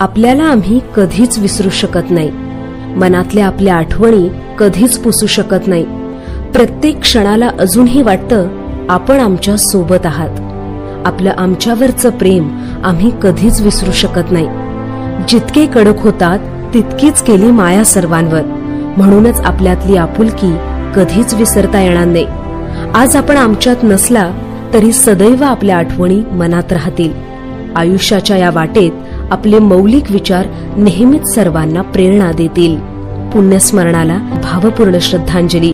आपल्याला आम्ही कधीच विसरू शकत नाही. मनातल्या आपल्या आठवणी कधीच पुसू शकत नाही. प्रत्येक क्षणाला अजूनही वाटतं आपण आमच्या सोबत आहात. आपलं आमच्यावरचं प्रेम आम्ही कधीच विसरू शकत नाही. जितके कडक होतात तितकीच केली माया सर्वांवर. म्हणूनच आपल्यातली आपुलकी कधीच विसरता येणार नाही. आज आपण आमच्यात नसला तरी सदैव आपल्या आठवणी मनात राहतील. आयुष्याच्या या वाटेत आपले मौलिक विचार नेहमीच सर्वांना प्रेरणा देतील. पुण्यस्मरणाला भावपूर्ण श्रद्धांजली.